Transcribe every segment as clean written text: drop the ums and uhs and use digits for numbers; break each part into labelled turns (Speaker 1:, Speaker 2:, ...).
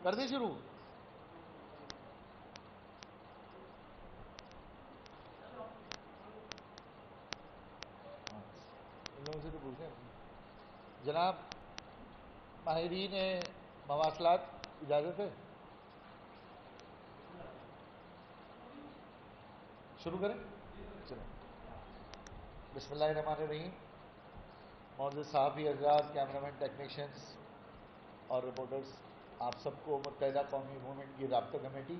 Speaker 1: کر دیں شروع؟ ان لوگوں سے تو پوچھیں جناب ماہرین مواصلات اجازت ہے؟ شروع کریں؟ چلیں بسم اللہ الرحمن الرحیم. معزز صحافی حضرات، کیمرامین، ٹیکنیشینز اور رپورٹرز، آپ سب کو متحدہ قومی موومنٹ کی رابطہ کمیٹی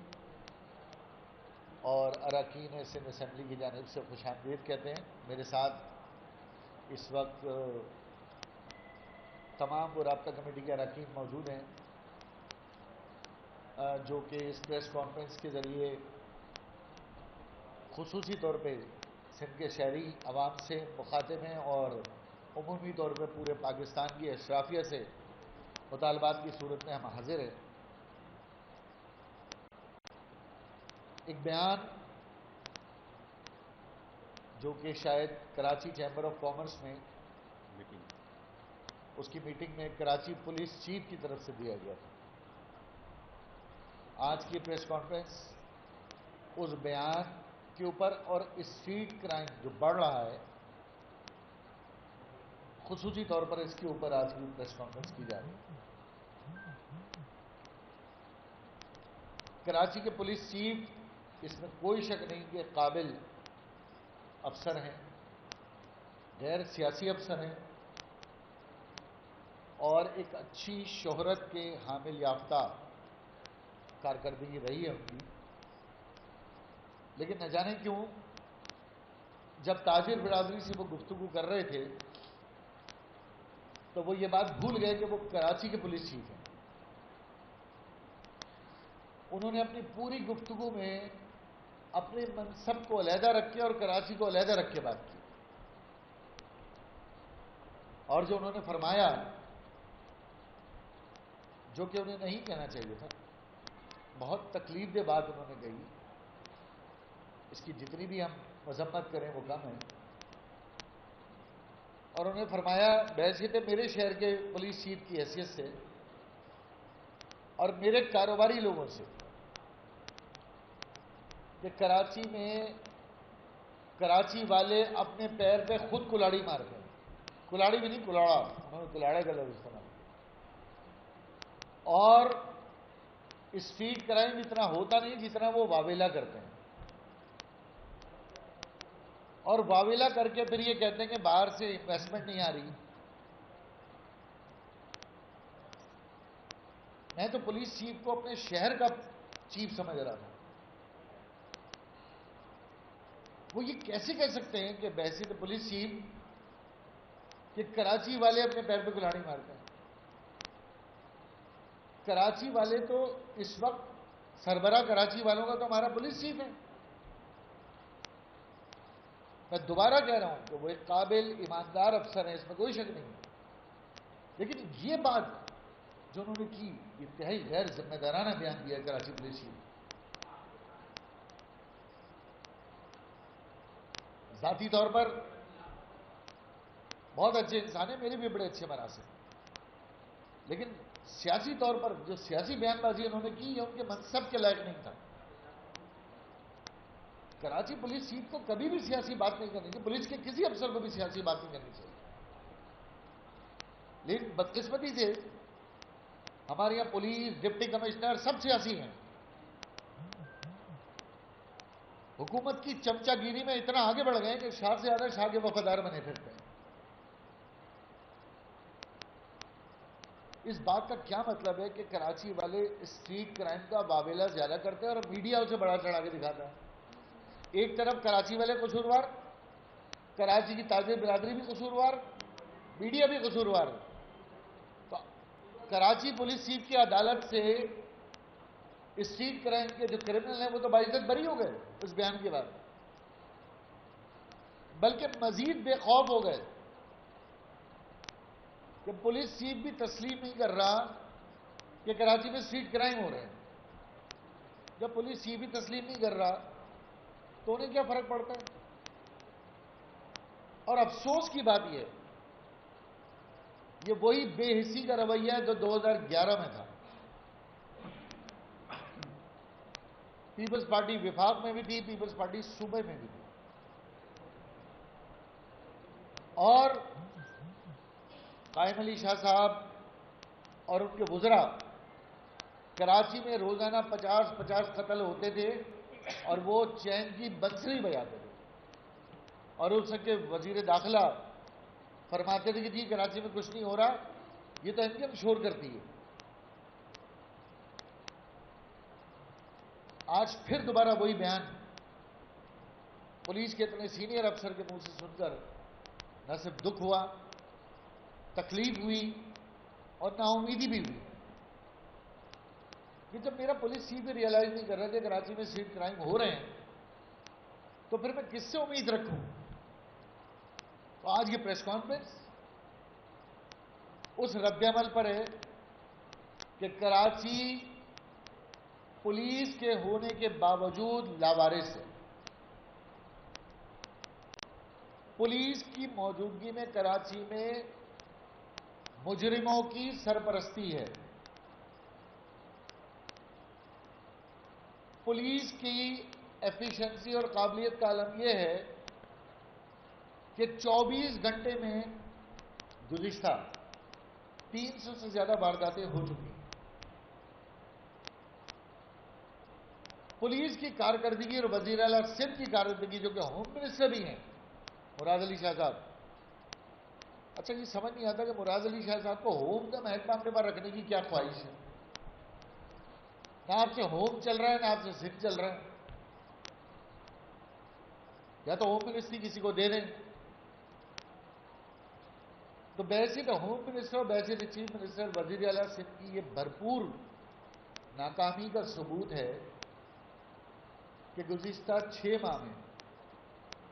Speaker 1: اور اراکین سندھ اسمبلی کی جانب سے خوش آمدید کہتے ہیں. میرے ساتھ اس وقت تمام وہ رابطہ کمیٹی کے اراکین موجود ہیں جو کہ اس پریس کانفرنس کے ذریعے خصوصی طور پہ سندھ کے شہری عوام سے مخاطب ہیں اور عمومی طور پہ پورے پاکستان کی اشرافیہ سے مطالبات کی صورت میں ہم حاضر ہیں. ایک بیان جو کہ شاید کراچی چیمبر آف کامرس میں اس کی میٹنگ میں کراچی پولیس چیف کی طرف سے دیا گیا تھا. آج کی پریس کانفرنس اس بیان کے اوپر اور اسٹریٹ کرائم جو بڑھ رہا ہے خصوصی طور پر اس کے اوپر آج کی پریس کانفرنس کی جا رہی ہے. کراچی کے پولیس چیف اس میں کوئی شک نہیں کہ قابل افسر ہیں، غیر سیاسی افسر ہیں اور ایک اچھی شہرت کے حامل یافتہ کارکردگی رہی ہے ان کی. لیکن نہ جانے کیوں جب تاجر برادری سے وہ گفتگو کر رہے تھے تو وہ یہ بات بھول گئے کہ وہ کراچی کے پولیس چیف ہیں. انہوں نے اپنی پوری گفتگو میں اپنے منصب کو علیحدہ رکھ کے اور کراچی کو علیحدہ رکھ کے بات کی. اور جو انہوں نے فرمایا جو کہ انہیں نہیں کہنا چاہیے تھا، بہت تکلیف دہ بات انہوں نے کہی. اس کی جتنی بھی ہم مذمت کریں وہ کم ہے. اور انہوں نے فرمایا بحیثیت میرے شہر کے پولیس چیف کی حیثیت سے اور میرے کاروباری لوگوں سے کہ کراچی میں کراچی والے اپنے پیر پہ خود کلاڑی مارتے ہیں. کلاڑی بھی نہیں، کلاڑا، انہوں نے کلاڑے کا لفظ استعمال کیا. اور اسٹریٹ کرائم اتنا ہوتا نہیں جتنا وہ واویلا کرتے ہیں. اور واویلا کر کے پھر یہ کہتے ہیں کہ باہر سے انویسٹمنٹ نہیں آ رہی. میں تو پولیس چیف کو اپنے شہر کا چیف سمجھ رہا تھا. وہ یہ کیسے کہہ سکتے ہیں کہ بحیثیت پولیس چیف کہ کراچی والے اپنے پیر پہ کلاڑی مارتے ہیں؟ کراچی والے تو اس وقت سربراہ کراچی والوں کا تو ہمارا پولیس چیف ہے. میں دوبارہ کہہ رہا ہوں کہ وہ ایک قابل ایماندار افسر ہیں، اس میں کوئی شک نہیں ہے. لیکن یہ بات جو انہوں نے کی انتہائی غیر ذمہ دارانہ بیان دیا کراچی پولیس چیف. ذاتی طور پر بہت اچھے انسان ہیں، میرے بھی بڑے اچھے مناسب، لیکن سیاسی طور پر جو سیاسی بیان بازی انہوں نے کی یہ ان کے منصب کے لائق نہیں تھا. کراچی پولیس چیف کو کبھی بھی سیاسی بات نہیں کرنی چاہیے، پولیس کے کسی افسر کو بھی سیاسی بات نہیں کرنی چاہیے. لیکن بدقسمتی سے ہمارے یہاں پولیس، ڈپٹی کمشنر سب سیاسی ہیں. حکومت کی چمچا گیری میں اتنا آگے بڑھ گئے کہ شاہ سے زیادہ شاہ کے وفادار بنے پھرتے ہیں. اس بات کا کیا مطلب ہے کہ کراچی والے اسٹریٹ کرائم کا واویلا زیادہ کرتے ہیں اور میڈیا اسے بڑا چڑھا کے دکھاتا ہے. ایک طرف کراچی والے قصوروار، کراچی کی تاجر برادری بھی قصوروار، میڈیا بھی قصوروار. تو کراچی پولیس چیف کی عدالت سے اسٹریٹ کرائم کے جو کرمنل ہیں وہ تو باعزت بری ہو گئے اس بیان کے بعد، بلکہ مزید بے خوف ہو گئے کہ پولیس چیف بھی تسلیم نہیں کر رہا کہ کراچی میں اسٹریٹ کرائم ہو رہے ہیں. جب پولیس چیف بھی تسلیم نہیں کر رہا تو انہیں کیا فرق پڑتا ہے؟ اور افسوس کی بات یہ وہی بے حسی کا رویہ ہے جو 2011 میں تھا. پیپلز پارٹی وفاق میں بھی تھی، پیپلز پارٹی صوبے میں بھی تھی، اور قائم علی شاہ صاحب اور ان کے وزراء کراچی میں روزانہ 50 قتل ہوتے تھے اور وہ چین کی بنسری بجاتے تھے، اور اس کے وزیر داخلہ فرماتے تھے کہ جی کراچی میں کچھ نہیں ہو رہا، یہ تو انکم شور کرتی ہے۔ آج پھر دوبارہ وہی بیان پولیس کے اتنے سینئر افسر کے منہ سے سن کر نہ صرف دکھ ہوا، تکلیف ہوئی اور نا امیدی بھی ہوئی کہ جب میرا پولیس چیف بھی ریئلائز نہیں کر رہا کہ کراچی میں اسٹریٹ کرائم ہو رہے ہیں تو پھر میں کس سے امید رکھوں؟ تو آج یہ پریس کانفرنس اس رد عمل پر ہے کہ کراچی پولیس کے ہونے کے باوجود لاوارث ہے۔ پولیس کی موجودگی میں کراچی میں مجرموں کی سرپرستی ہے۔ پولیس کی ایفیشنسی اور قابلیت کا عالم یہ ہے کہ 24 گھنٹے میں گزشتہ 300 سے زیادہ وارداتیں ہو چکی ہیں۔ پولیس کی کارکردگی اور وزیر اعلیٰ سندھ کی کارکردگی جو کہ ہوم منسٹر بھی ہیں مراد علی شاہ صاحب، اچھا یہ سمجھ نہیں آتا کہ مراد علی شاہ صاحب کو ہوم کا محکمہ اپنے پاس رکھنے کی کیا خواہش ہے؟ نہ آپ سے ہوم چل رہا ہے نہ آپ سے سندھ چل رہا ہے، یا تو ہوم منسٹری کسی کو دے دیں۔ تو بیسٹ ہوم منسٹر اور بیسٹ چیف منسٹر وزیر اعلیٰ سندھ کی یہ بھرپور ناکامی کا ثبوت ہے کہ گزشتہ 6 ماہ میں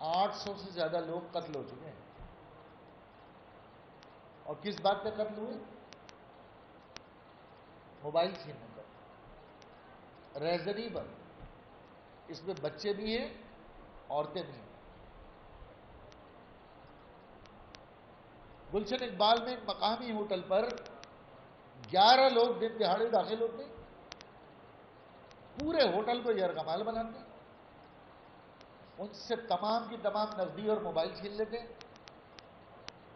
Speaker 1: 800 سے زیادہ لوگ قتل ہو چکے ہیں۔ اور کس بات پہ قتل ہوئے؟ موبائل چھیننے پر، ریزنی پر۔ اس میں بچے بھی ہیں، عورتیں بھی ہیں۔ گلشن اقبال میں ایک مقامی ہوٹل پر 11 لوگ دن دہاڑے داخل ہوتے ہیں، پورے ہوٹل کو یرغمال بناتے ہیں، ان سے تمام کی تمام نقدی اور موبائل چھین لیتے ہیں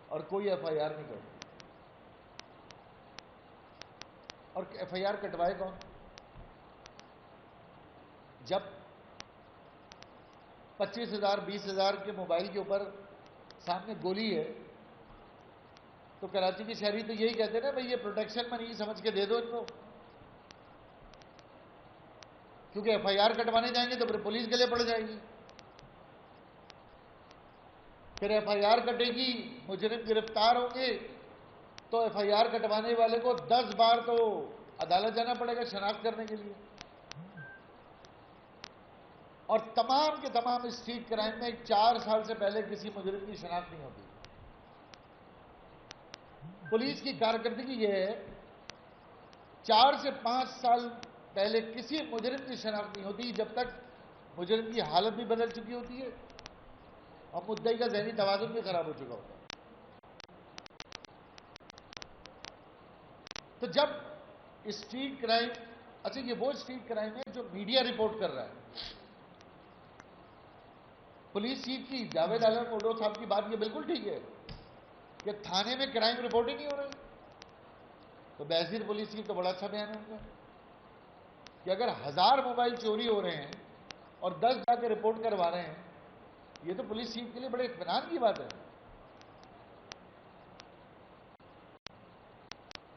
Speaker 1: اور کوئی ایف آئی آر نہیں کرتے۔ اور ایف آئی آر کٹوائے کون؟ جب 25,000 20,000 کے موبائل کے اوپر سامنے گولی ہے تو کراچی کے شہری تو یہی کہتے ہیں نا بھائی یہ پروٹیکشن منی سمجھ کے دے دو ان کو، کیونکہ ایف آئی آر کٹوانے جائیں گے تو پھر پولیس گلے پڑ جائے گی، پھر ایف آئی آر کٹے گی، مجرم گرفتار ہوں گے تو ایف آئی آر کٹوانے والے کو 10 بار تو عدالت جانا پڑے گا شناخت کرنے کے لیے۔ اور تمام کے تمام اسٹریٹ کرائم میں 4 سال سے پہلے کسی مجرم کی شناخت نہیں ہوتی۔ پولیس کی کارکردگی یہ ہے 4 سے 5 سال پہلے کسی مجرم کی شناخت نہیں ہوتی جب تک مجرم کی حالت بھی بدل چکی ہوتی ہے اور مدعی کا ذہنی توازن بھی خراب ہو چکا ہوتا ہے۔ تو جب اسٹریٹ کرائم، اچھا یہ وہ اسٹریٹ کرائم ہے جو میڈیا رپورٹ کر رہا ہے۔ پولیس چیف کی جاوید عالم اوڈو صاحب کی بات یہ بالکل ٹھیک ہے کہ تھانے میں کرائم رپورٹ ہی نہیں ہو رہی، تو بیزیر پولیس چیف تو بڑا اچھا بیان ہے ان کا کہ اگر 1000 موبائل چوری ہو رہے ہیں اور 10 جا کے رپورٹ کروا رہے ہیں، یہ تو پولیس چیف کے لیے بڑے اطمینان کی بات ہے۔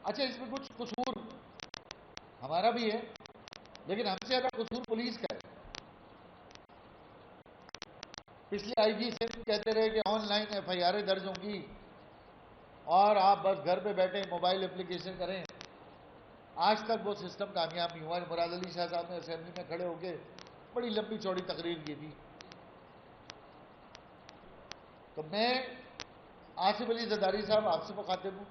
Speaker 1: اچھا اس میں کچھ قصور ہمارا بھی ہے لیکن ہم سے زیادہ قصور پولیس کا ہے۔ پچھلے آئی جی سندھ کہتے رہے کہ آن لائن ایف آئی آریں درج ہوں گی اور آپ بس گھر پہ بیٹھے موبائل اپلیکیشن کریں، آج تک وہ سسٹم کامیاب نہیں ہوا۔ مراد علی شاہ صاحب نے اسمبلی میں کھڑے ہو کے بڑی لمبی چوڑی تقریر کی تھی، تو میں آصف علی زرداری صاحب آپ سے مخاطب ہوں،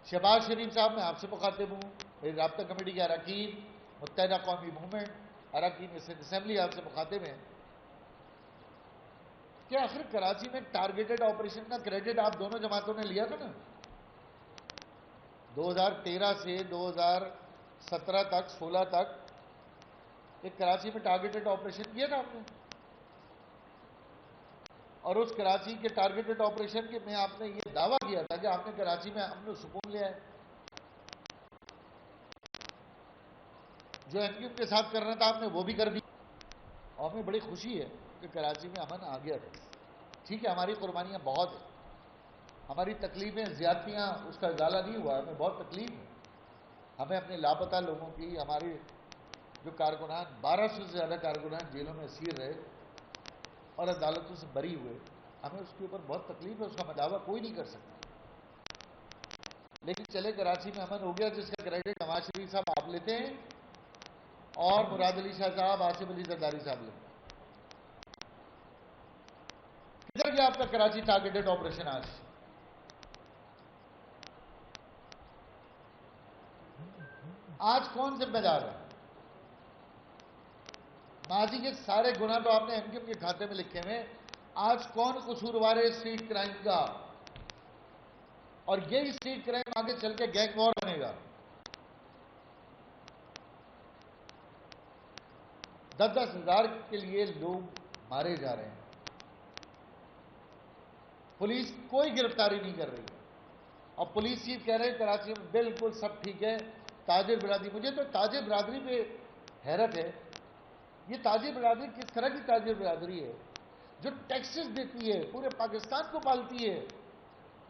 Speaker 1: شہباز شریف صاحب میں آپ سے مخاطب ہوں، میری رابطہ کمیٹی کے اراکین، متحدہ قومی موومنٹ اراکین اسمبلی آپ سے مخاطب ہیں کہ آخر کراچی میں ٹارگیٹڈ آپریشن کا کریڈٹ آپ دونوں جماعتوں نے لیا تھا نا، 2013 سے 2017 تک 16 تک ایک کراچی میں ٹارگیٹڈ آپریشن کیا تھا آپ نے، اور اس کراچی کے ٹارگیٹڈ آپریشن کے میں آپ نے یہ دعویٰ کیا تھا کہ آپ نے کراچی میں امن و سکون لیا ہے. جو این کیو کے ساتھ کرنا تھا آپ نے وہ بھی کر دیا، اور ہمیں بڑی خوشی ہے کہ کراچی میں امن آ گیا تھا. ٹھیک ہے، ہماری قربانیاں بہت ہیں، ہماری تکلیفیں، زیادتیاں، اس کا ازالہ نہیں ہوا، ہمیں بہت تکلیف ہے. ہمیں اپنے لاپتہ لوگوں کی، ہمارے جو کارکنان، 1200 سے زیادہ کارکنان جیلوں میں اسیر رہے اور عدالتوں سے بری ہوئے، ہمیں اس کے اوپر بہت تکلیف ہے، اس کا دعویٰ کوئی نہیں کر سکتا. لیکن چلے کراچی میں امن ہو گیا، جس کا کریڈٹ نواز شریف صاحب آپ لیتے ہیں اور مراد علی شاہ صاحب، آصف علی زرداری صاحب لیتے ہیں. کدھر گیا آپ کا کراچی ٹارگیٹڈ آپریشن؟ آج کون ذمہ دار ہے؟ ماضی کے سارے گناہ تو آپ نے این کیو کے کھاتے میں لکھے ہوئے، آج کون قصوروار ہے اسٹریٹ کرائم کا؟ اور یہی اسٹریٹ کرائم آگے چل کے گینگ وار بنے گا. 10-10 ہزار کے لیے لوگ مارے جا رہے ہیں، پولیس کوئی گرفتاری نہیں کر رہی ہے، اور پولیس چیف کہہ رہے ہیں کراچی میں بالکل سب ٹھیک ہے. تاجر برادری، مجھے تو تاجر برادری پہ حیرت ہے. یہ تاجر برادری کس طرح کی تاجر برادری ہے جو ٹیکسز دیتی ہے، پورے پاکستان کو پالتی ہے،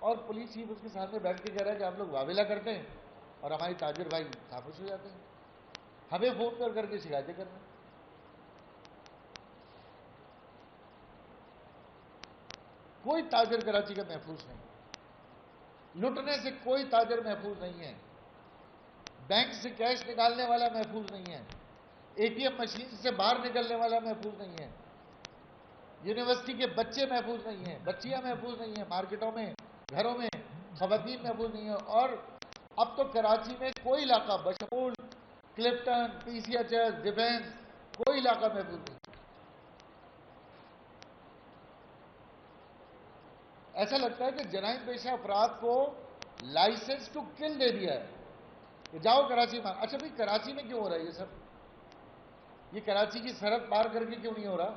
Speaker 1: اور پولیس چیف اس کے سامنے بیٹھ کے کہہ رہا ہے کہ آپ لوگ واویلا کرتے ہیں اور ہماری تاجر بھائی خاموش ہو جاتے ہیں، ہمیں فون کر کے شکایتیں کرنا. کوئی تاجر کراچی کا محفوظ نہیں، لٹنے سے کوئی تاجر محفوظ نہیں ہے، بینک سے کیش نکالنے والا محفوظ نہیں ہے، اے ٹی ایم مشین سے باہر نکلنے والا محفوظ نہیں ہے، یونیورسٹی کے بچے محفوظ نہیں ہیں، بچیاں محفوظ نہیں ہیں، مارکیٹوں میں، گھروں میں خواتین محفوظ نہیں ہیں. اور اب تو کراچی میں کوئی علاقہ بشمول کلفٹن، پی سی ایچ ایس، ڈیفینس، کوئی علاقہ محفوظ نہیں. ایسا لگتا ہے کہ جرائم پیشہ افراد کو لائسنس ٹو کل دے دیا ہے کہ جاؤ کراچی میں. اچھا بھائی، کراچی میں کیوں ہو رہا ہے یہ سب؟ یہ کراچی کی سرحد پار کر کے کیوں نہیں ہو رہا؟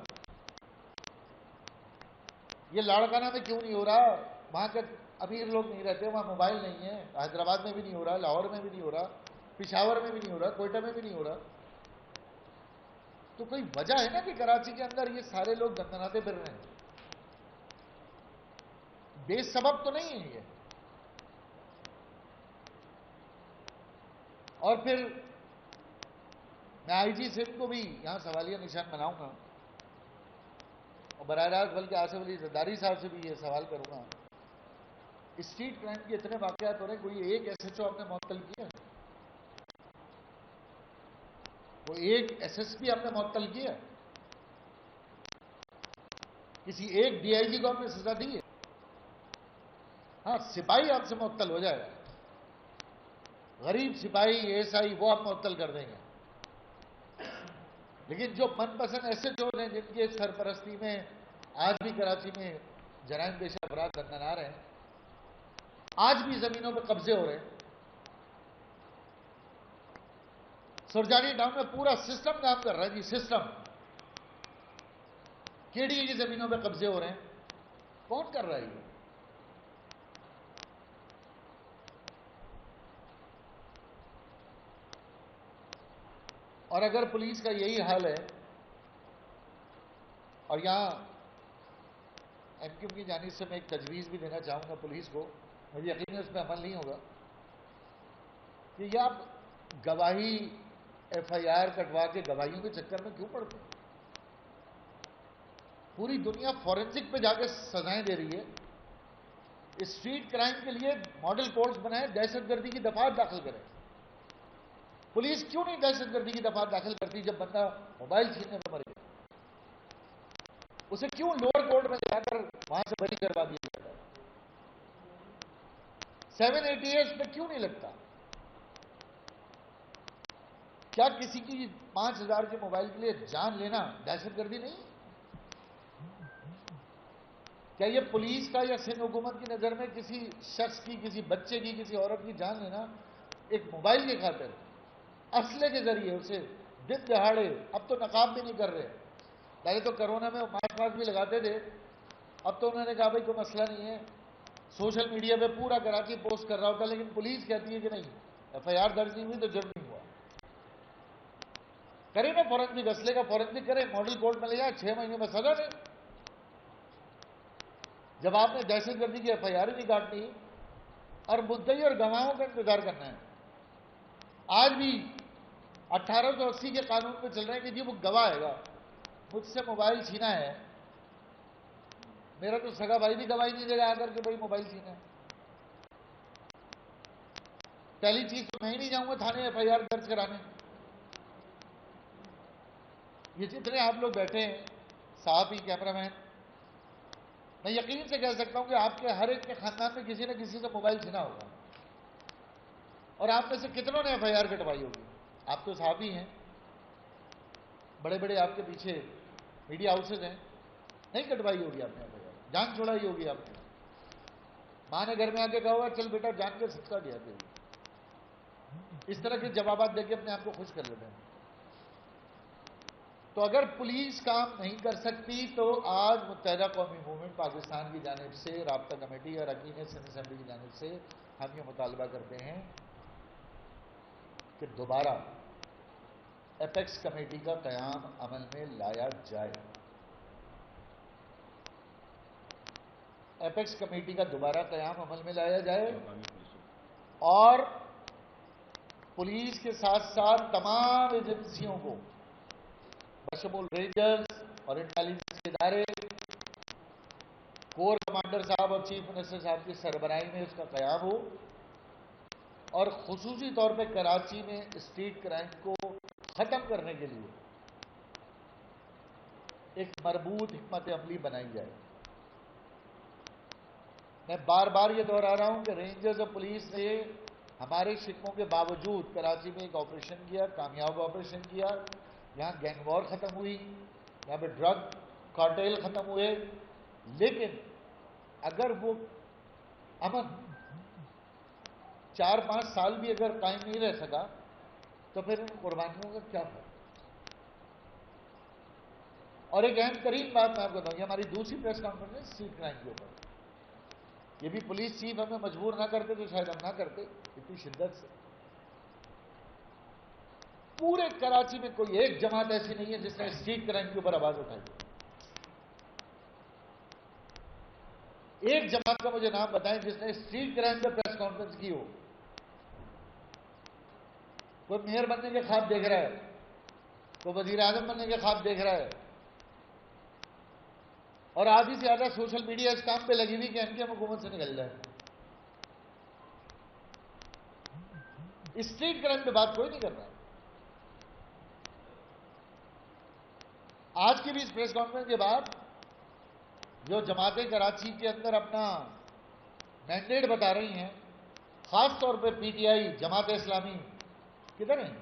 Speaker 1: یہ لاڑکانہ میں کیوں نہیں ہو رہا؟ وہاں کے امیر لوگ نہیں رہتے، وہاں موبائل نہیں ہے. حیدرآباد میں بھی نہیں ہو رہا، لاہور میں بھی نہیں ہو رہا، پشاور میں بھی نہیں ہو رہا، کوئٹہ میں بھی نہیں ہو رہا. تو کوئی وجہ ہے نا کہ کراچی کے اندر یہ سارے لوگ دندناتے پھر رہے ہیں. بے سبب تو نہیں ہے یہ. اور پھر میں آئی جی سندھ کو بھی یہاں سوالیہ نشان بناؤں گا، اور براہ راست بلکہ آصف علی زرداری صاحب سے بھی یہ سوال کروں گا. اسٹریٹ کرائم کے اتنے واقعات ہو رہے ہیں، کوئی ایک ایس ایچ او آپ نے معطل کیا؟ کوئی ایک ایس ایس پی آپ نے معطل کیا؟ کسی ایک ڈی آئی جی کو آپ نے سزا دی ہے؟ ہاں، سپاہی آپ سے معطل ہو جائے گا، غریب سپاہی ایس آئی وہ آپ معطل کر دیں گے. لیکن جو من پسند ایسے چور ہیں جن کے سرپرستی میں آج بھی کراچی میں جرائم پیشہ افراد دندنار ہیں، آج بھی زمینوں پہ قبضے ہو رہے ہیں. سرجانی ٹاؤن میں پورا سسٹم کام کر رہا ہے جی، سسٹم. کیڈی کی زمینوں پہ قبضے ہو رہے ہیں، کون کر رہا ہے یہ؟ اور اگر پولیس کا یہی حال ہے، اور یہاں این کیو کی جانب سے میں ایک تجویز بھی دینا چاہوں گا پولیس کو، مجھے یقین ہے اس پہ عمل نہیں ہوگا، کہ یہ آپ گواہی ایف آئی آر کٹوا کے گواہیوں کے چکر میں کیوں پڑتے ہیں؟ پوری دنیا فورینسک پہ جا کے سزائیں دے رہی ہے. اسٹریٹ کرائم کے لیے ماڈل کورٹس بنائے، دہشت گردی کی دفعات داخل کریں. پولیس کیوں نہیں دہشت گردی کی دفعات داخل کرتی جب بندہ موبائل چھیننے میں مر گیا؟ اسے کیوں لوور کورٹ میں جا کر وہاں سے بری کروا دیا جاتا ہے؟ 780 پہ کیوں نہیں لگتا؟ کیا کسی کی 5000 کے موبائل کے لیے جان لینا دہشت گردی نہیں؟ کیا یہ پولیس کا یا سندھ حکومت کی نظر میں کسی شخص کی، کسی بچے کی، کسی عورت کی جان لینا ایک موبائل کی خاطر، اسلحے کے ذریعے اسے دن دہاڑے. اب تو نقاب بھی نہیں کر رہے. پہلے تو کرونا میں ماسک بھی لگاتے تھے. اب تو انہوں نے کہا بھائی کوئی مسئلہ نہیں ہے, سوشل میڈیا پہ پورا کراچی پوسٹ کر رہا ہوتا, لیکن پولیس کہتی ہے کہ نہیں, ایف آئی آر درج نہیں ہوئی تو جرم نہیں ہوا. کرے نا فورنسک, اسلحے کا فورنسک کرے, ماڈل کورٹ میں لے جائے, 6 مہینے میں سزا دے. جب آپ نے دہشت گردی کی ایف آئی آر ہی نہیں کاٹنی اور مدعی اور گواہوں کا انتظار کرنا ہے. آج بھی 1880 کے قانون میں چل رہے ہیں کہ جی وہ گواہ ہے گا. مجھ سے موبائل چھینا ہے, میرا تو سگا بھائی بھی گواہی نہیں دے گا آ کر کے بھائی موبائل چھینا ہے. پہلی چیز تو میں ہی نہیں جاؤں گا تھانے ایف آئی آر درج کرانے. یہ جتنے آپ لوگ بیٹھے ہیں, صحافی, کیمرہ مین, میں یقین سے کہہ سکتا ہوں کہ آپ کے ہر ایک کے خاندان میں کسی نہ کسی سے موبائل چھینا ہوگا, اور آپ میں سے کتنوں نے ایف آئی آر کٹوائی ہوگی. آپ تو صحافی ہیں, بڑے بڑے آپ کے پیچھے میڈیا ہاؤسز ہیں, نہیں کٹوائی ہوگی آپ نے ایف آئی آر, جان چھوڑائی ہوگی آپ نے. ماں نے گھر میں آ کے کہا ہوا چل بیٹا جان کے صدقہ دیا دے. اس طرح کے جوابات دے کے اپنے آپ کو خوش کر لیتے ہیں. تو اگر پولیس کام نہیں کر سکتی تو آج متحدہ قومی موومنٹ پاکستان کی جانب سے, رابطہ کمیٹی اور اکین سندھ اسمبلی کی جانب سے ہم یہ مطالبہ کرتے ہیں کہ دوبارہ ایپیکس کمیٹی کا قیام عمل میں لایا جائے. ایپیکس کمیٹی کا دوبارہ قیام عمل میں لایا جائے اور پولیس کے ساتھ ساتھ تمام ایجنسیوں کو بشمول رینجرز اور انٹیلیجنس کے ادارے, کور کمانڈر صاحب اور چیف منسٹر صاحب کی سربراہی میں اس کا قیام ہو, اور خصوصی طور پہ کراچی میں اسٹریٹ کرائم کو ختم کرنے کے لیے ایک مربوط حکمت عملی بنائی جائے. میں بار بار یہ دہرا رہا ہوں کہ رینجرز اور پولیس نے ہمارے شکووں کے باوجود کراچی میں ایک آپریشن کیا, کامیاب آپریشن کیا. یہاں گینگ وار ختم ہوئی, یہاں پہ ڈرگ کارٹیل ختم ہوئے, لیکن اگر وہ امن 4-5 سال بھی اگر قائم نہیں رہ سکا تو پھر ان قربانیوں کا کیا فرق. اور ایک اہم ترین بات میں آپ کو بتاؤں, یہ ہماری دوسری پریس کانفرنس ہے اسٹریٹ کرائم کے اوپر. یہ بھی پولیس چیف ہمیں مجبور نہ کرتے تو شاید ہم نہ کرتے اتنی شدت سے. پورے کراچی میں کوئی ایک جماعت ایسی نہیں ہے جس نے اسٹریٹ کرائم کے اوپر آواز اٹھائی. ایک جماعت کا مجھے نام بتائیں جس نے اسٹریٹ کرائم پہ پریس کانفرنس کی ہو. کوئی میئر بننے کے خواب دیکھ رہا ہے, کوئی وزیر اعظم بننے کے خواب دیکھ رہا ہے, اور آدھی سے زیادہ سوشل میڈیا اس کام پہ لگی ہوئی کہ ان کی ہم حکومت سے نکل جائے. اسٹریٹ کرائم پہ بات کوئی نہیں کر رہا. آج کی بھی اس پریس کانفرنس کے بعد جو جماعتیں کراچی کے اندر اپنا مینڈیٹ بتا رہی ہیں, خاص طور پہ P T I, Jamaat Islami, کدھر ہیں؟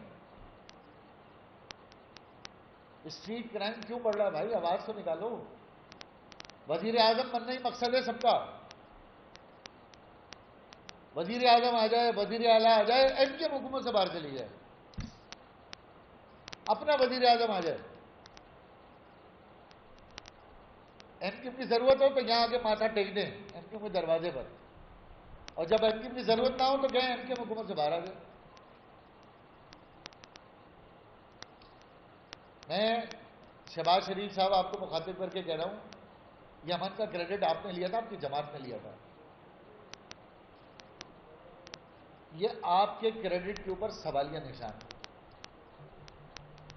Speaker 1: اسٹریٹ کرائم کیوں بڑھ رہا ہے بھائی؟ آواز تو نکالو. وزیر اعظم بننا ہی مقصد ہے سب کا. وزیر اعظم آ جائے, وزیر اعلیٰ آ جائے, ایم کی حکومت سے باہر چلی جائے, اپنا وزیر اعظم آ جائے. ایم کیو کی ضرورت ہو تو یہاں آ کے ماتھا ٹیک دیں ایم کیو کے دروازے پر, اور جب ایم کیو کی ضرورت نہ ہو تو کہیں ایم کیو حکومت سے باہر آ جائے. میں شہباز شریف صاحب آپ کو مخاطب کر کے کہہ رہا ہوں, یہ امن کا کریڈٹ آپ نے لیا تھا, آپ کی جماعت نے لیا تھا. یہ آپ کے کریڈٹ کے اوپر سوالیہ نشان ہے.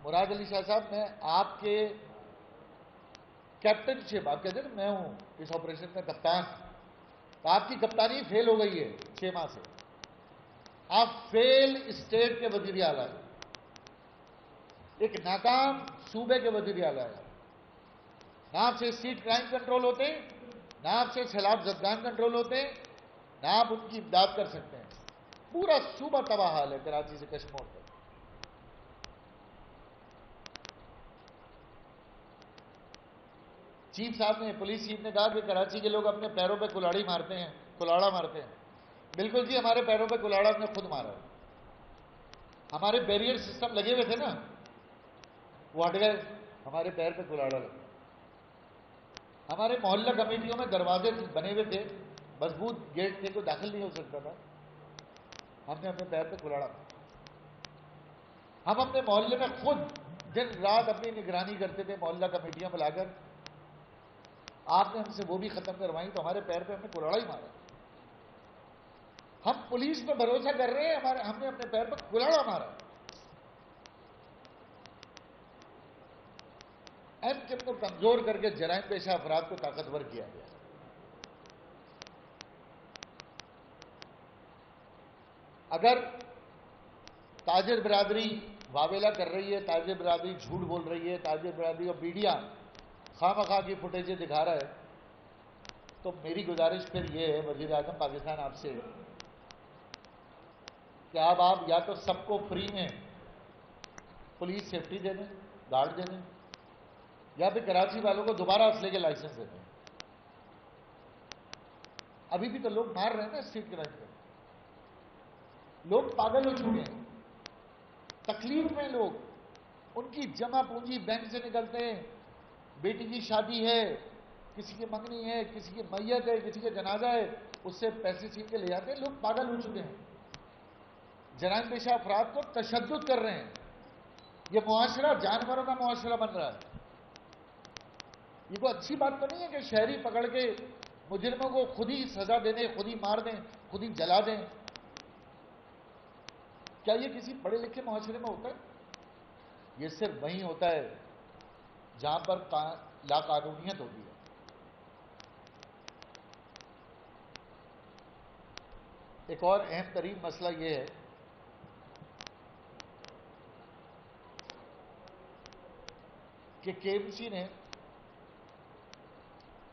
Speaker 1: مراد علی شاہ صاحب, میں آپ کے کیپٹن شپ, آپ کہتے ہیں نا میں ہوں اس آپریشن کا کپتان, تو آپ کی کپتانی فیل ہو گئی ہے 6 ماہ سے. آپ فیل اسٹیٹ کے وزیر اعلیٰ ہیں, ایک ناکام صوبے کے وزیر اعلیٰ ہیں. نہ آپ سے اسٹریٹ کرائم کنٹرول ہوتے ہیں, نہ آپ سے سیلاب زدگان کنٹرول ہوتے ہیں, نہ آپ ان کی امداد کر سکتے ہیں. پورا صوبہ تباہ حال ہے کراچی سے کشمور تک. چیف صاحب نے, پولیس چیف نے کہا کہ کراچی کے لوگ اپنے پیروں پہ کلاڑی مارتے ہیں, کلاڑا مارتے ہیں. بالکل جی, ہمارے پیروں پہ کلاڑا ہم نے خود مارا ہے. ہمارے بیریئر سسٹم لگے ہوئے تھے نا, وہ ہٹ گئے, ہمارے پیر پہ کلاڑا لگا. ہمارے محلہ کمیٹیوں میں دروازے بنے ہوئے تھے, مضبوط گیٹ تھے, کوئی داخل نہیں ہو سکتا تھا. ہم نے اپنے پیر پہ کلاڑا. ہم اپنے محلے میں خود دن رات اپنی نگرانی کرتے تھے محلہ کمیٹیاں بلا کر. آپ نے ہم سے وہ بھی ختم کروائی تو ہمارے پیر پہ ہم نے کلاڑا ہی مارا. ہم پولیس پہ بھروسہ کر رہے ہیں, ہم نے اپنے پیر پہ کلاڑا مارا. ایم کیو کو کمزور کر کے جرائم پیشہ افراد کو طاقتور کیا گیا. اگر تاجر برادری واویلا کر رہی ہے, تاجر برادری جھوٹ بول رہی ہے, تاجر برادری اور میڈیا خواہ مخواہ کی فوٹیجیں دکھا رہا ہے, تو میری گزارش پھر یہ ہے وزیر اعظم پاکستان آپ سے کہ آپ یا تو سب کو فری میں پولیس سیفٹی دے دیں, گارڈ دے دیں, یا پھر کراچی والوں کو دوبارہ اسلحے کے لائسنس دے دیں. ابھی بھی تو لوگ مار رہے ہیں نا اسٹریٹ کرائم پہ. لوگ پاگل ہو چکے ہیں, تکلیف میں لوگ. ان کی جمع پونجی بینک سے نکلتے ہیں, بیٹی کی شادی ہے, کسی کی منگنی ہے, کسی کی میت ہے, کسی کا جنازہ ہے, اس سے پیسے چھین کے لے جاتے ہیں. لوگ پاگل ہو چکے ہیں, جرائم پیشہ افراد کو تشدد کر رہے ہیں. یہ معاشرہ جانوروں کا معاشرہ بن رہا ہے. یہ کوئی اچھی بات تو نہیں ہے کہ شہری پکڑ کے مجرموں کو خود ہی سزا دے دیں, خود ہی مار دیں, خود ہی جلا دیں. کیا یہ کسی پڑھے لکھے معاشرے میں ہوتا ہے؟ یہ صرف وہیں ہوتا ہے جہاں پر لا قانونیت ہوتی ہے. ایک اور اہم ترین مسئلہ یہ ہے کہ کے ایم سی نے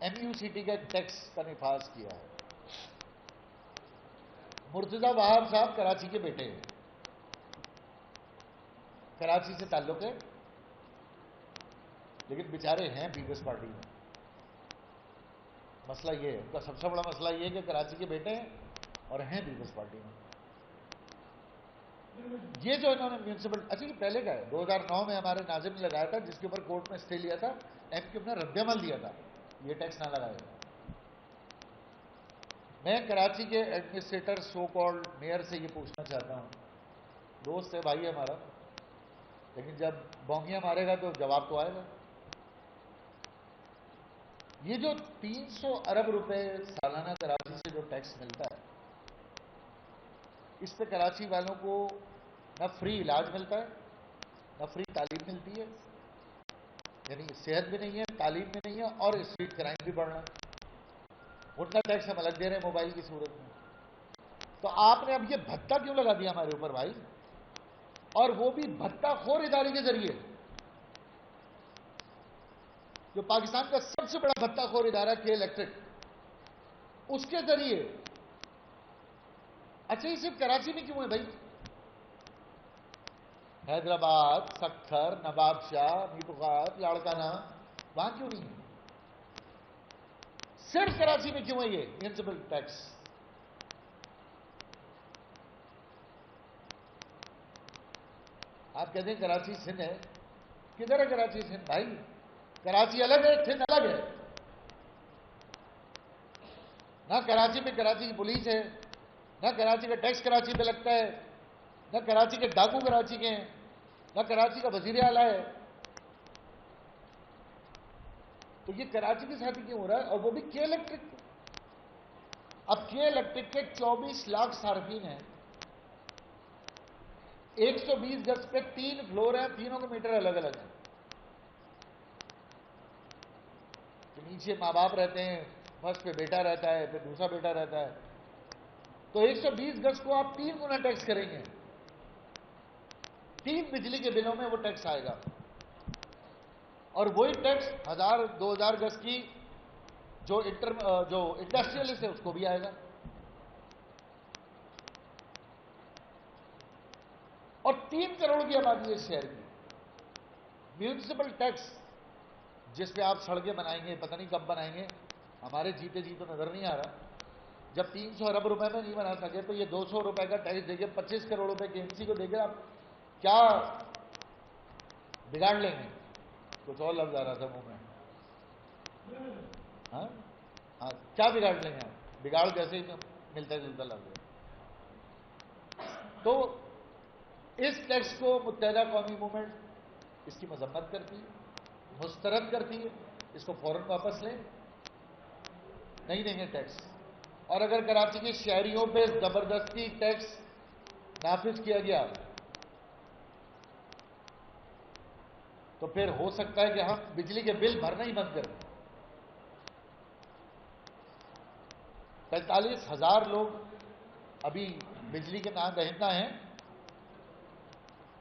Speaker 1: ایم یو سی ٹی کا ٹیکس کا نفاذ کیا ہے. مرتضی وہاب صاحب کراچی کے بیٹے ہیں, کراچی سے تعلق ہے, لیکن بیچارے ہیں پیپلز پارٹی میں. مسئلہ یہ ہے, ان کا سب سے بڑا مسئلہ یہ ہے کہ کراچی کے بیٹے ہیں اور ہیں پیپلز پارٹی میں. یہ جو انہوں نے میونسپل, اچھا یہ پہلے کا ہے, 2009 میں ہمارے ناظم نے لگایا تھا, جس کے اوپر کورٹ میں اسٹے لیا تھا, ایم کیو نے رد عمل دیا تھا, یہ ٹیکس نہ لگائے. میں کراچی کے ایڈمنسٹریٹر سو کالڈ میئر سے یہ پوچھنا چاہتا ہوں, دوست ہے, بھائی ہے ہمارا, لیکن جب بونگیاں مارے گا تو جواب تو آئے گا. یہ جو 300 ارب روپے سالانہ کراچی سے جو ٹیکس ملتا ہے, اس پہ کراچی والوں کو نہ فری علاج ملتا ہے, نہ فری تعلیم ملتی ہے, یعنی صحت بھی نہیں ہے, تعلیم بھی نہیں ہے, اور اسٹریٹ کرائم بھی بڑھ رہا ہے. ان کا ٹیکس ہم الگ دے رہے ہیں موبائل کی صورت میں. تو آپ نے اب یہ بھتہ کیوں لگا دیا ہمارے اوپر بھائی, اور وہ بھی بھتہ خور ادارے کے ذریعے, جو پاکستان کا سب سے بڑا بھتہ خور ادارہ کے الیکٹرک, اس کے ذریعے. اچھا یہ صرف کراچی میں کیوں ہے بھائی؟ حیدرآباد, سکھر, نواب شاہ, میرپورخاص, لاڑکانہ, وہاں کیوں نہیں ہے؟ صرف کراچی میں کیوں ہے یہ میونسپل ٹیکس؟ آپ کہتے ہیں کراچی سندھ ہے, کدھر ہے کراچی سندھ بھائی؟ کراچی الگ ہے, سندھ الگ ہے. نہ کراچی میں کراچی کی پولیس ہے, نہ کراچی کا ٹیکس کراچی پہ لگتا ہے, نہ کراچی کے ڈاکو کراچی کے ہیں, نہ کراچی کا وزیر اعلیٰ ہے. تو یہ کراچی کے ساتھ کیوں ہو رہا ہے؟ اور وہ بھی کے الیکٹرک. اب کے الیکٹرک کے 24 لاکھ صارفین ہیں, 120 گز پہ 3 فلور ہیں, تینوں کے میٹر الگ الگ ہیں. نیچے ماں باپ رہتے ہیں, فرسٹ پہ بیٹا رہتا ہے, پھر دوسرا بیٹا رہتا ہے. تو 120 گز کو آپ 3 گنا ٹیکس کریں گے, 3 بجلی کے بلوں میں وہ ٹیکس آئے گا. اور وہی ٹیکس 1000-2000 گز کی جو انڈسٹریلسٹ ہے اس کو بھی آئے گا. اور 3 کروڑ کی آبادی ہے اس شہر کی. میونسپل ٹیکس جس پہ آپ سڑکیں بنائیں گے, پتہ نہیں کب بنائیں گے, ہمارے جیتے جی تو نظر نہیں آ رہا. جب 300 ارب روپے میں نہیں بنا سکے تو یہ 200 روپے کا ٹیکس دے کے 25 کروڑ روپے کے ایم سی کو دے کے آپ کیا بگاڑ لیں گے، کچھ اور لفظ آ رہا تھا منہ میں، ہاں ہاں کیا بگاڑ لیں گے ہم؟ بگاڑ جیسے ہی ملتا جلتا لفظ ہے۔ تو اس ٹیکس کو متحدہ قومی موومنٹ اس کی مذمت کرتی ہے، مسترد کرتی ہے، اس کو فوراً واپس لیں، نہیں دیں گے ٹیکس۔ اور اگر کراچی کے شہریوں پہ زبردستی ٹیکس نافذ کیا گیا تو پھر ہو سکتا ہے کہ ہم بجلی کے بل بھرنا ہی بند کر دیں۔ 45,000 لوگ ابھی بجلی کے نادہندہ ہیں،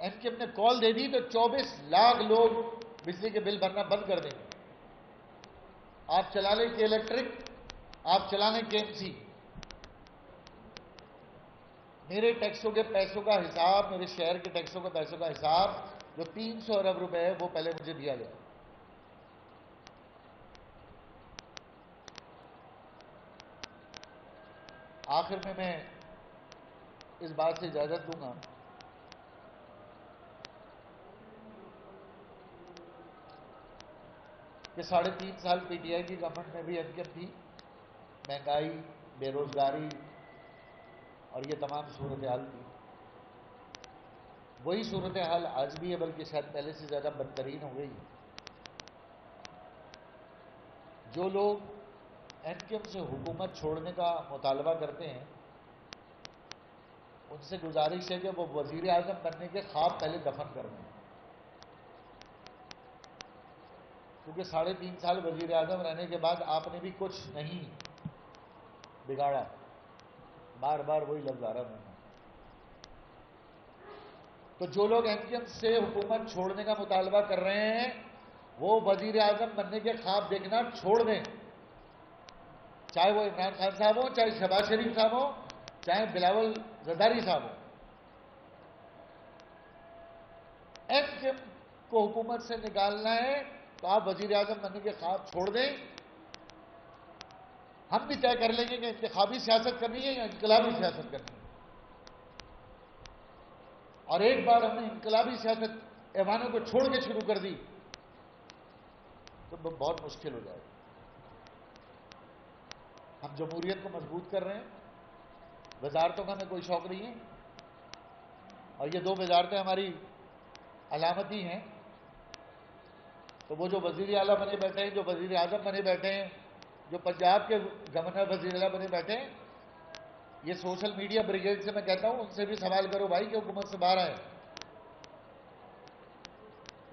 Speaker 1: ایم کیو ایم نے کال دے دی تو 24 لاکھ لوگ بجلی کے بل بھرنا بند کر دیں گے۔ آپ چلا لیں کہ الیکٹرک، آپ چلا لیں کے ایم سی، میرے ٹیکسوں کے پیسوں کا حساب، میرے شہر کے ٹیکسوں کے پیسوں کا حساب جو 300 ارب روپے ہے وہ پہلے مجھے دیا گیا۔ آخر میں اس بات سے اجازت دوں گا کہ 3.5 سال پی ٹی آئی کی گورنمنٹ میں بھی ایم کیو ایم تھی، مہنگائی، بے روزگاری اور یہ تمام صورتحال تھی۔ وہی صورتحال آج بھی ہے، بلکہ شاید پہلے سے زیادہ بدترین ہو گئی۔ جو لوگ ایم کیو ایم سے حکومت چھوڑنے کا مطالبہ کرتے ہیں ان سے گزارش ہے کہ وہ وزیر اعظم بننے کے خواب پہلے دفن کر دیں، کیونکہ 3.5 سال وزیر اعظم رہنے کے بعد آپ نے بھی کچھ نہیں بگاڑا، بار بار وہی لفظ آ رہا ہے۔ تو جو لوگ ایم کیو ایم سے حکومت چھوڑنے کا مطالبہ کر رہے ہیں وہ وزیر اعظم بننے کے خواب دیکھنا چھوڑ دیں، چاہے وہ عمران خان صاحب ہوں، چاہے شہباز شریف صاحب ہوں، چاہے بلاول زرداری صاحب ہوں۔ ایم کیو ایم کو حکومت سے نکالنا ہے تو آپ وزیر اعظم بننے کے خواب چھوڑ دیں، ہم بھی طے کر لیں گے کہ انتخابی سیاست کرنی ہے یا انقلابی سیاست کرنی ہے۔ اور ایک بار ہم نے انقلابی سیاست ایوانوں کو چھوڑ کے شروع کر دی تو بہت مشکل ہو جائے گا۔ ہم جمہوریت کو مضبوط کر رہے ہیں، وزارتوں کا ہمیں کوئی شوق نہیں ہے، اور یہ 2 وزارتیں ہماری علامتی ہیں۔ تو وہ جو وزیر اعلیٰ بنے بیٹھے ہیں، جو وزیر اعظم بنے بیٹھے ہیں، جو پنجاب کے گورنر وزیر اعلیٰ بنے بیٹھے ہیں، یہ سوشل میڈیا بریگیڈ سے میں کہتا ہوں ان سے بھی سوال کرو بھائی کہ حکومت سے باہر آئے۔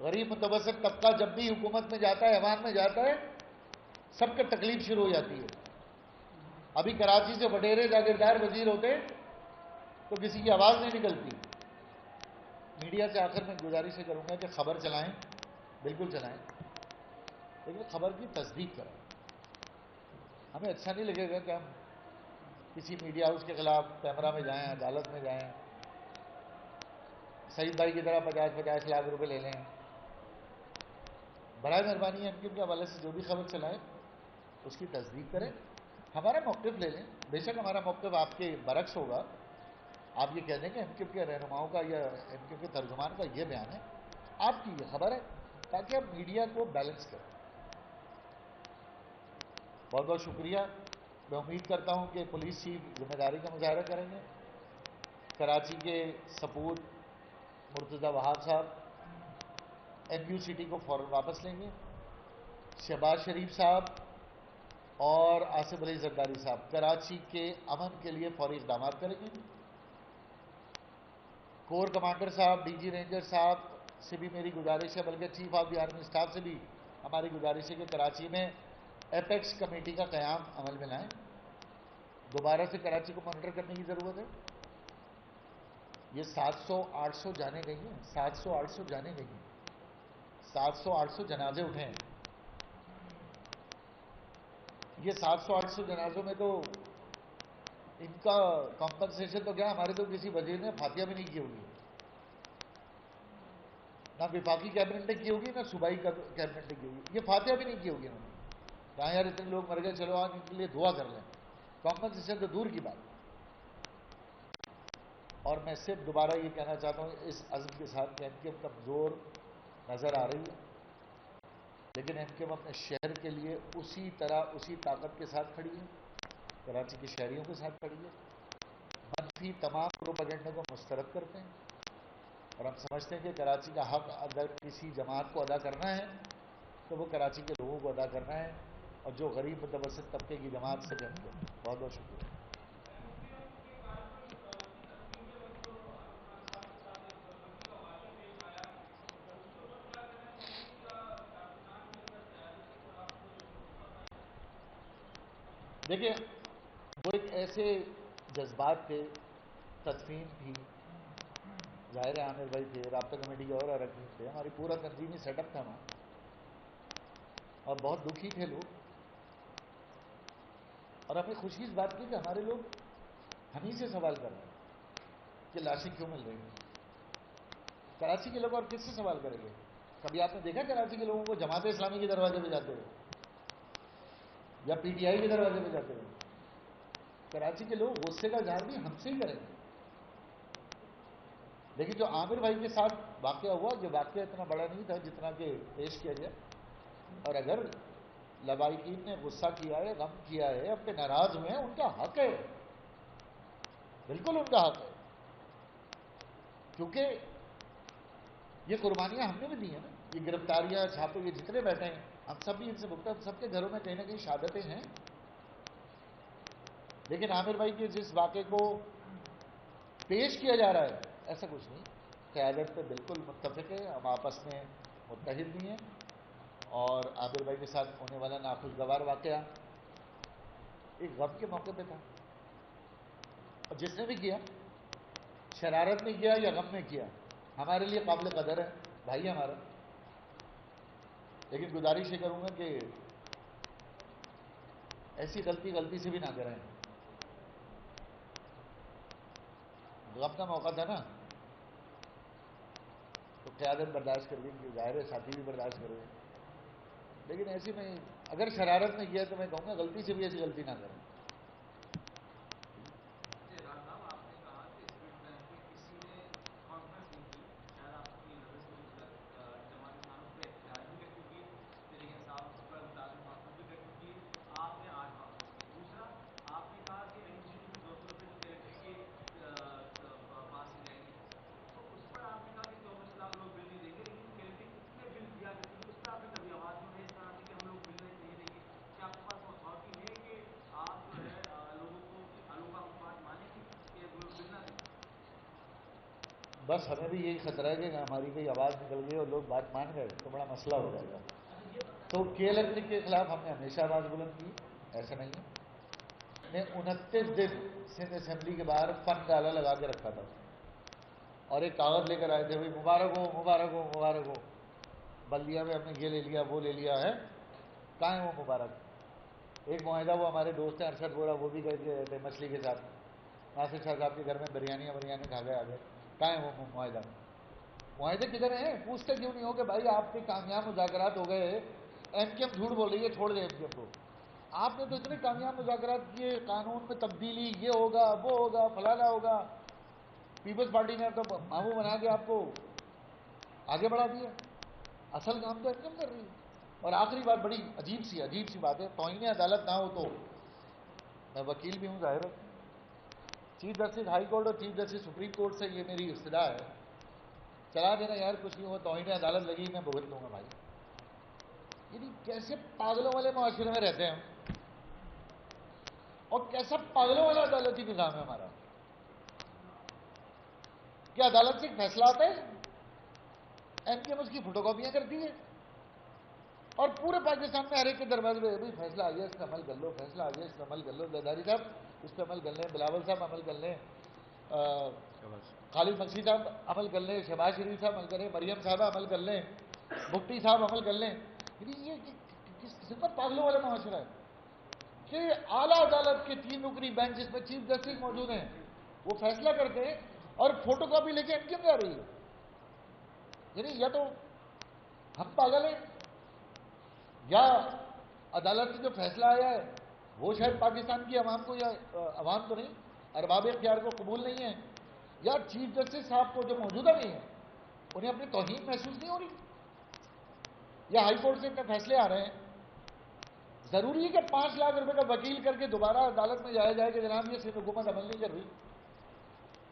Speaker 1: غریب متوسط طبقہ جب بھی حکومت میں جاتا ہے، ایوان میں جاتا ہے، سب کی تکلیف شروع ہو جاتی ہے۔ ابھی کراچی سے وڈیرے جاگیردار وزیر ہوتے تو کسی کی آواز نہیں نکلتی۔ میڈیا سے آخر میں گزارش یہ کروں گا کہ خبر چلائیں، بالکل چلائیں، لیکن خبر کی تصدیق کریں۔ ہمیں اچھا نہیں لگے گا کہ ہم کسی میڈیا ہاؤس کے خلاف پیمرا میں جائیں، عدالت میں جائیں، سعید بھائی کی طرح 50-50 لاکھ روپے لے لیں۔ برائے مہربانی ایم کیو ایم کے حوالے سے جو بھی خبر چلائیں اس کی تصدیق کریں، ہمارا موقف لے لیں۔ بے شک ہمارا موقف آپ کے برعکس ہوگا، آپ یہ کہہ دیں کہ ایم کیو ایم کے رہنماؤں کا یا ایم کیو ایم کے ترجمان کا یہ بیان ہے، آپ کی یہ خبر ہے، تاکہ ہم میڈیا کو بیلنس کریں۔ بہت بہت شکریہ۔ میں امید کرتا ہوں کہ پولیس چیف ذمہ داری کا مظاہرہ کریں گے، کراچی کے سپوت مرتضی وہاب صاحب ایم یو سٹی کو فوراً واپس لیں گے، شہباز شریف صاحب اور آصف علی زرداری صاحب کراچی کے امن کے لیے فوری اقدامات کریں گے۔ کور کمانڈر صاحب، ڈی جی رینجر صاحب سے بھی میری گزارش ہے، بلکہ chief of the army staff سے بھی ہماری گزارش ہے کہ کراچی میں ایپیکس کمیٹی کا قیام عمل میں لائیں۔ دوبارہ سے کراچی کو مانیٹر کرنے کی ضرورت ہے۔ یہ 700-800 جانیں گئی ہیں، 700-800 جانیں گئی ہیں، 700-800 جنازے اٹھے ہیں۔ یہ 700-800 جنازوں میں تو ان کا کمپنسیشن تو کیا، ہمارے تو کسی وزیر نے فاتحہ بھی نہیں کی ہوگی، نہ وفاقی کیبنٹ نے کی ہوگی، نہ صوبائی کیبنٹ نے کی ہوگی، یہ فاتحہ بھی نہیں کی ہوگی انہوں نے۔ کہاں یار اتنے لوگ مر گئے، چلو آج ان کے لیے دعا کر لیں، کمپنسیشن تو دور کی بات۔ اور میں صرف دوبارہ یہ کہنا چاہتا ہوں اس عزم کے ساتھ کہ ایم کیو ایم کمزور نظر آ رہی ہے، لیکن ایم کیو ایم اپنے شہر کے لیے اسی طرح اسی طاقت کے ساتھ کھڑی ہے، کراچی کے شہریوں کے ساتھ کھڑی ہے، منفی تمام پروپیگنڈے کو مسترد کرتے ہیں، اور ہم سمجھتے ہیں کہ کراچی کا حق اگر کسی جماعت کو ادا کرنا ہے تو وہ کراچی کے لوگوں کو ادا کرنا ہے، اور جو غریب متوسط طبقے کی جماعت سے جنگ ہے۔ بہت بہت شکریہ۔ دیکھیں، وہ ایک ایسے جذبات تھے، تدفین تھی، ظاہر ہے عامر بھائی تھے، رابطہ کمیٹی کے اور ارکان تھے، ہماری پورا تنظیمی سیٹ اپ تھا وہاں، اور بہت دکھی تھے لوگ، اور ہمیں خوشی اس بات کی کہ ہمارے لوگ ہم ہی سے سوال کر رہے ہیں کہ لاشیں کیوں مل رہی ہیں۔ کراچی کے لوگ اور کس سے سوال کریں گے؟ کبھی آپ نے دیکھا کراچی کے لوگوں کو جماعت اسلامی کے دروازے پہ جاتے ہوئے یا پی ٹی آئی کے دروازے پہ جاتے ہوئے؟ کراچی کے لوگ غصے کا اظہار بھی ہم سے ہی کریں گے۔ لیکن جو عامر بھائی کے ساتھ واقعہ ہوا، جو واقعہ اتنا بڑا نہیں تھا جتنا کہ پیش کیا گیا، اور اگر لبائقین نے غصہ کیا ہے، غم کیا ہے، اپنے ناراض ہوئے ہیں، ان کا حق ہے، بالکل ان کا حق ہے، کیونکہ یہ قربانیاں ہم نے بھی دی ہیں نا، یہ گرفتاریاں، چھاپے، یہ جتنے بیٹھے ہیں ہم سب بھی ان سے بھگتا، ہم سب کے گھروں میں کہیں نہ کہیں شہادتیں ہیں۔ لیکن عامر بھائی کے جس واقعے کو پیش کیا جا رہا ہے ایسا کچھ نہیں، قیادت پہ بالکل متفق ہے، ہم آپس میں متحد بھی ہیں، اور عامر بھائی کے ساتھ ہونے والا ناخوشگوار واقعہ ایک غم کے موقع پہ تھا، اور جس نے بھی کیا، شرارت میں کیا یا غم میں کیا، ہمارے لیے قابل قدر ہے، بھائی ہمارا۔ لیکن گزارش یہ کروں گا کہ ایسی غلطی سے بھی نہ کریں۔ غم کا موقع تھا نا، تو قیادت برداشت کر لی، ظاہر ہے ساتھی بھی برداشت کر رہے ہیں، لیکن ایسی میں اگر شرارت میں کیا تو میں کہوں گا غلطی سے بھی ایسی غلطی نہ کریں۔ بس ہمیں بھی یہی خطرہ ہے کہ ہماری کوئی آواز نکل گئی اور لوگ بات مان گئے تو بڑا مسئلہ ہو جائے گا۔ تو کے الیکٹرک کے خلاف ہم نے ہمیشہ آواز بلند کی، ایسا نہیں ہے۔ میں 29 دن سندھ اسمبلی کے باہر فن ڈالا لگا کے رکھا تھا، اور ایک کاغذ لے کر آئے تھے، بھائی مبارک ہو مبارک ہو مبارک ہو، بلدیہ میں ہم نے یہ لے لیا وہ لے لیا ہے، کہاں ہے وہ مبارک؟ ایک معاہدہ وہ ہمارے دوست ہیں ارشد بورا، وہ بھی گئے تھے مچھلی کے ساتھ، ناصر شاہ صاحب کے گھر میں بریانیاں کھا گئے آگے، کہاں ہے وہ معاہدہ؟ معاہدے کدھر ہیں؟ پوچھتے کیوں نہیں ہو کہ بھائی آپ کے کامیاب مذاکرات ہو گئے، ایم کیو ایم جھوٹ بول رہی ہے، چھوڑ دیں ایم کیو ایم کو، آپ نے تو اتنے کامیاب مذاکرات کیے، قانون میں تبدیلی، یہ ہوگا وہ ہوگا فلانا ہوگا، پیپلز پارٹی نے تو ماموں بنا کے آپ کو آگے بڑھا دیا، اصل کام تو ایم کیو ایم کر رہی ہے۔ اور آخری بات بڑی عجیب سی بات ہے، توہین عدالت نہ ہو تو، میں وکیل بھی ہوں ظاہر ہے، چیف جسٹس ہائی کورٹ اور چیف جسٹس سپریم کورٹ سے یہ میری استدعا ہے، چلا دینا یار، کچھ نہیں ہوا، توہین عدالت لگی میں بھگت لوں گا بھائی۔ یعنی کیسے پاگلوں والے معاشرے میں رہتے ہیں ہم، اور کیسا پاگلوں والا عدالتی نظام ہے ہمارا، کیا عدالت سے ایک فیصلہ آتا ہے، ایم کیو ایم اس کی فوٹو کاپیاں کرتی ہے، اور پورے پاکستان میں ہر ایک کے دروازے پہ بھائی فیصلہ آ گیا اس پہ عمل کر لو، فیصلہ آ گیا اس پہ عمل کر لو، زرداری صاحب اس پہ عمل کر لیں، بلاول صاحب عمل کر لیں، خالد مکسی صاحب عمل کر لیں، شہباز شریف صاحب عمل کریں، مریم صاحبہ عمل کر لیں، بھٹی صاحب عمل کر لیں۔ یعنی یہ کس قسم کا پاگلوں والا معاشرہ ہے کہ اعلیٰ عدالت کے 3 رکنی بینچ جس میں چیف جسٹس موجود ہیں وہ فیصلہ کرتے ہیں اور فوٹو کاپی لے کے ایم کیو ایم جا رہی ہے۔ یعنی یا تو ہم پاگل ہیں، یا عدالت سے جو فیصلہ آیا ہے وہ شاید پاکستان کی عوام کو، یا عوام تو نہیں، ارباب اختیار کو قبول نہیں ہے، یا چیف جسٹس صاحب کو جو موجودہ نہیں ہیں انہیں اپنی توہین محسوس نہیں ہو رہی۔ یا ہائی کورٹ سے اتنے فیصلے آ رہے ہیں، ضروری ہے کہ 5 لاکھ روپے کا وکیل کر کے دوبارہ عدالت میں جایا جائے کہ جناب یہ سندھ حکومت عمل نہیں کر رہی؟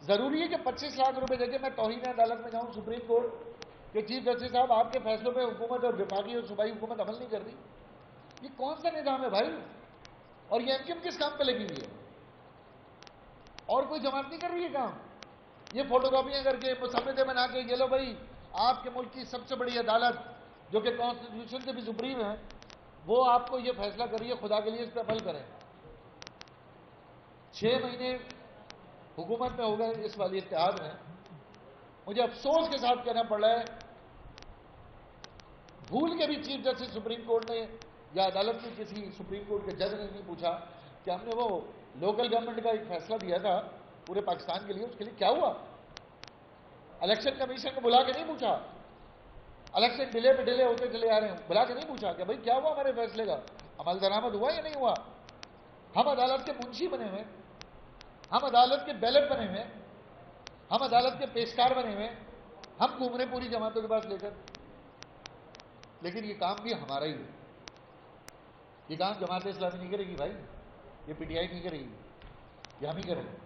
Speaker 1: ضروری ہے کہ 25 لاکھ روپے دے کے میں توہین عدالت میں جاؤں سپریم کورٹ کہ چیف جسٹس صاحب آپ کے فیصلوں پہ حکومت اور وفاقی اور صوبائی حکومت عمل نہیں کر رہی؟ یہ کون سا نظام ہے بھائی؟ اور یہ MKM کس کام پہ لگی ہوئی ہے؟ اور کوئی جماعت نہیں کر رہی ہے کام؟ یہ فوٹو کاپیاں کر کے مسودے بنا کے یہ لو بھائی آپ کے ملک کی سب سے بڑی عدالت جو کہ کانسٹیٹیوشن سے بھی سپریم ہے وہ آپ کو یہ فیصلہ کریے، خدا کے لیے اس پہ عمل کریں۔ 6 مہینے حکومت میں ہو گئے اس والی اتحاد میں، مجھے افسوس کے ساتھ کہنا پڑ رہا ہے بھول کے بھی چیف جسٹس سپریم کورٹ نے یا عدالت کے کسی سپریم کورٹ کے جج نے نہیں پوچھا کہ ہم نے وہ لوکل گورنمنٹ کا ایک فیصلہ دیا تھا پورے پاکستان کے لیے، اس کے لیے کیا ہوا؟ الیکشن کمیشن کو بلا کے نہیں پوچھا، الیکشن ڈیلے پہ ڈیلے ہوتے چلے آ رہے ہیں، بلا کے نہیں پوچھا کہ بھائی کیا ہوا ہمارے فیصلے کا، عمل درآمد ہوا یا نہیں ہوا؟ ہم عدالت کے منشی بنے ہوئے، ہم عدالت کے بیلٹ بنے ہوئے، ہم عدالت کے پیشکار بنے ہوئے، ہم گھوم رہے پوری جماعتوں کے پاس لے کر، لیکن یہ کام بھی ہمارا ہی ہے۔ یہ کام جماعت اسلامی نہیں کرے گی بھائی، یہ PTI نہیں کرے گی، یہ ہم ہی کریں گے۔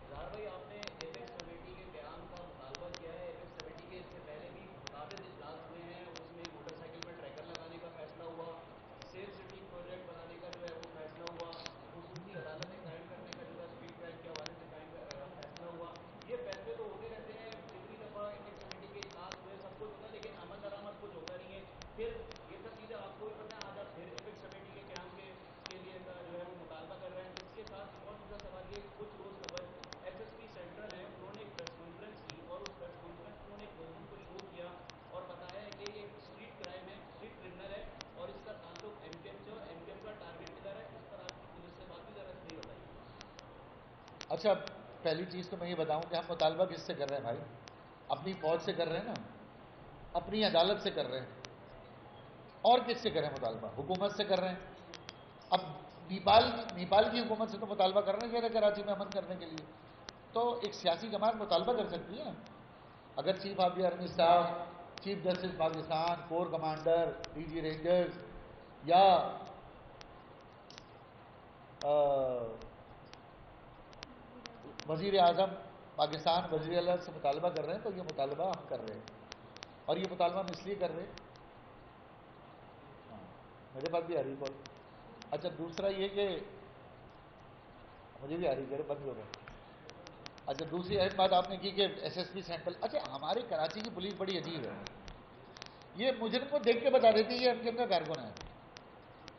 Speaker 2: اظہار بھائی، آپ نے ایپیکس کمیٹی کے قیام کا مطالبہ کیا ہے۔ ایپیکس کمیٹی کے اس سے پہلے بھی متعدد اجلاس ہوئے ہیں، اس میں موٹر سائیکل پہ ٹریکر لگانے کا فیصلہ ہوا، سیف سٹی پروجیکٹ بنانے کا جو ہے وہ فیصلہ ہوا، خصوصی عدالتیں قائم کرنے کا جو ہے اسٹریٹ کرائم کے حوالے سے فیصلہ ہوا۔ یہ فیصلے تو ہوتے رہتے ہیں، جتنی دفعہ ایپیکس کمیٹی کے اجلاس ہوئے سب کچھ ہوتا ہے، لیکن عمل درآمد کچھ ہوتا نہیں ہے۔ پھر یہ سب چیزیں آپ کو بھی پتہ ہے، آج آپ پھر ایپیکس کمیٹی کے قیام کے لیے جو ہے وہ مطالبہ کر رہے ہیں۔ اس کے ساتھ ایک اور دوسرا سوال یہ، کچھ روز قبل SSP سینٹرل ہے، انہوں نے ایک پریس کانفرنس کی اور اس پریس کانفرنس میں انہوں نے ایک مضمون کو شو کیا اور بتایا ہے کہ یہ ایک اسٹریٹ کرائم ہے، اسٹریٹ کرمنل ہے اور اس کا تعلق MKM سے اور MKM کا ٹارگیٹ کلر ہے۔ اس پر آپ کی پولیس سے بات بھی ذرا صحیح بتائیے۔
Speaker 1: اچھا، پہلی چیز تو میں یہ بتاؤں کہ ہم مطالبہ کس سے کر رہے ہیں بھائی؟ اپنی فوج سے کر رہے ہیں نا، اپنی عدالت سے کر رہے ہیں، اور کس سے کریں مطالبہ؟ حکومت سے کر رہے ہیں۔ اب نیپال کی حکومت سے تو مطالبہ کر رہے ہیں کراچی میں امن کرنے کے لیے، تو ایک سیاسی جماعت مطالبہ کر سکتی ہے۔ اگر chief of the army staff, chief justice Pakistan, corps commander, DG rangers یا وزیر اعظم پاکستان، وزیر اعلیٰ سے مطالبہ کر رہے ہیں تو یہ مطالبہ ہم کر رہے ہیں، اور یہ مطالبہ ہم اس لیے کر رہے ہیں، میرے پاس بھی آ رہی کال۔ اچھا، دوسرا یہ کہ مجھے بھی آ رہی ہے، بند ہو گئے۔ اچھا، دوسری اہم بات آپ نے کی کہ SSP سینٹرل، اچھا ہمارے کراچی کی پولیس بڑی عجیب ہے، یہ مجرم کو دیکھ کے بتا دیتی ہے یہ MKM کا کارکن ہے،